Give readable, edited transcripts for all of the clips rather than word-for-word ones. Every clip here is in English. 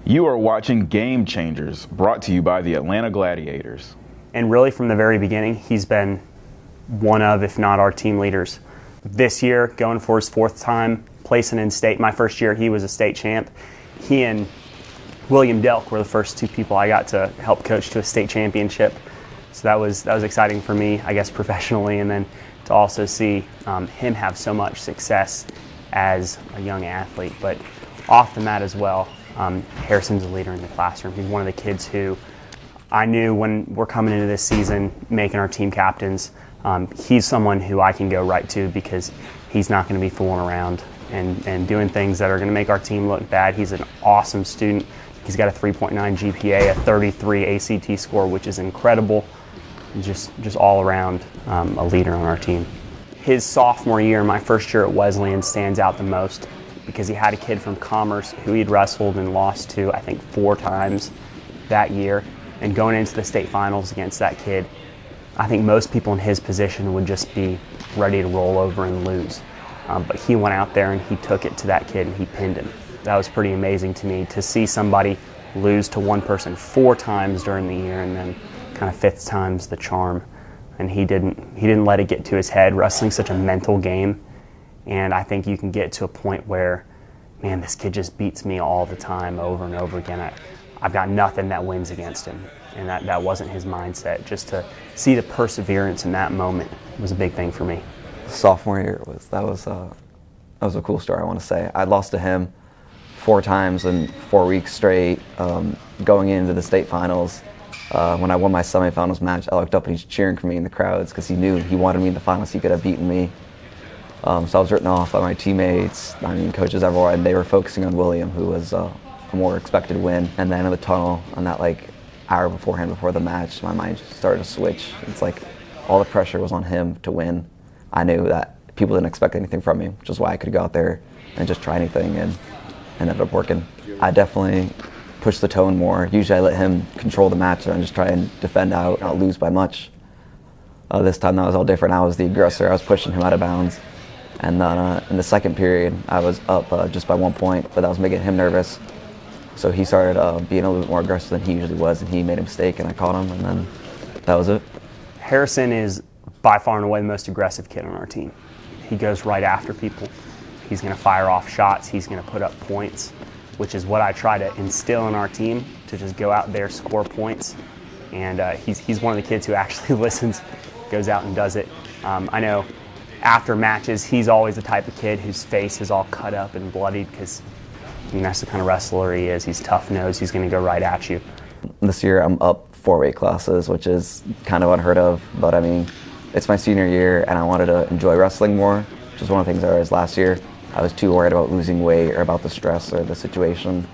You are watching Game Changers, brought to you by the Atlanta Gladiators. And really from the very beginning, he's been one of, if not our team leaders. This year, going for his fourth time, placing in state. My first year, he was a state champ. He and William Delk were the first two people I got to help coach to a state championship. So that was exciting for me, I guess, professionally, and then to also see him have so much success as a young athlete. But off the mat as well, Harrison's a leader in the classroom. He's one of the kids who I knew when we're coming into this season, making our team captains, he's someone who I can go right to because he's not going to be fooling around and doing things that are going to make our team look bad. He's an awesome student. He's got a 3.9 GPA, a 33 ACT score, which is incredible. Just all around a leader on our team. His sophomore year, my first year at Wesleyan, stands out the most because he had a kid from Commerce who he'd wrestled and lost to, I think, 4 times that year. And going into the state finals against that kid, I think most people in his position would just be ready to roll over and lose. But he went out there and he took it to that kid and he pinned him. That was pretty amazing to me to see somebody lose to one person 4 times during the year and then kind of 5th time's the charm. And he didn't let it get to his head. Wrestling's such a mental game, and I think you can get to a point where, man, this kid just beats me all the time over and over again. I've got nothing that wins against him, and that wasn't his mindset. Just to see the perseverance in that moment was a big thing for me. Sophomore year that was a cool story. I want to say I lost to him 4 times in 4 weeks straight, going into the state finals. When I won my semifinals match, I looked up and he's cheering for me in the crowds because he knew he wanted me in the finals. He could have beaten me. So I was written off by my teammates, coaches everywhere, and they were focusing on William, who was a more expected win. And then in the tunnel, on that hour beforehand, before the match, my mind just started to switch. It's like all the pressure was on him to win. I knew that people didn't expect anything from me, which is why I could go out there and just try anything, and ended up working. I definitely push the tone more. Usually I let him control the match and just try and defend out, not lose by much. This time that was all different. I was the aggressor. I was pushing him out of bounds. And then in the second period, I was up just by 1 point, but that was making him nervous. So he started being a little bit more aggressive than he usually was, and he made a mistake, and I caught him, and then that was it. Harrison is by far and away the most aggressive kid on our team. He goes right after people. He's going to fire off shots. He's going to put up points, which is what I try to instill in our team, to just go out there, score points. And he's one of the kids who actually listens, goes out and does it. I know after matches, he's always the type of kid whose face is all cut up and bloodied because that's the kind of wrestler he is. He's tough-nosed. He's going to go right at you. This year I'm up 4 weight classes, which is kind of unheard of, but it's my senior year and I wanted to enjoy wrestling more, which is one of the things I was last year. I was too worried about losing weight or about the stress or the situation.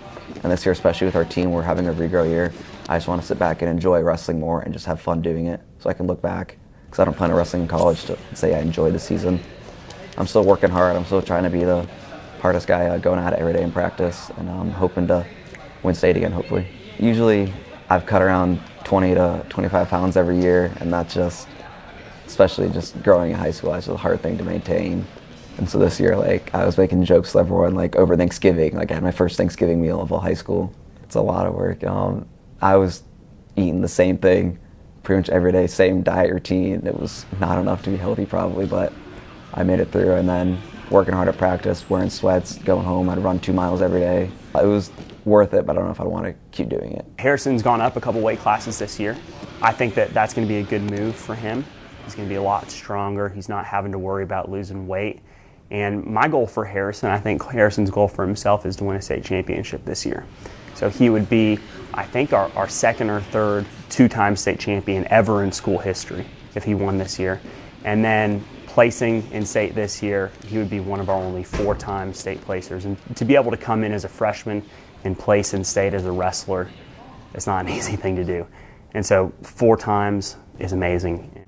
And this year, especially with our team, we're having a regrow year. I just want to sit back and enjoy wrestling more and just have fun doing it so I can look back. Because I don't plan on wrestling in college to say I enjoyed the season. I'm still working hard. I'm still trying to be the hardest guy going at it every day in practice. And I'm hoping to win state again, hopefully. Usually, I've cut around 20 to 25 pounds every year. And that's just, especially just growing in high school, that's just a hard thing to maintain. And so this year, I was making jokes with everyone, over Thanksgiving. I had my first Thanksgiving meal of all high school. It's a lot of work. I was eating the same thing pretty much every day, same diet routine. It was not enough to be healthy probably, but I made it through. And then working hard at practice, wearing sweats, going home, I'd run 2 miles every day. It was worth it, but I don't know if I'd want to keep doing it. Harrison's gone up a couple weight classes this year. I think that's going to be a good move for him. He's going to be a lot stronger. He's not having to worry about losing weight. And my goal for Harrison, I think Harrison's goal for himself, is to win a state championship this year. So he would be, I think, our second or third 2-time state champion ever in school history if he won this year. And then placing in state this year, he would be one of our only 4-time state placers. And to be able to come in as a freshman and place in state as a wrestler, it's not an easy thing to do. And so 4 times is amazing.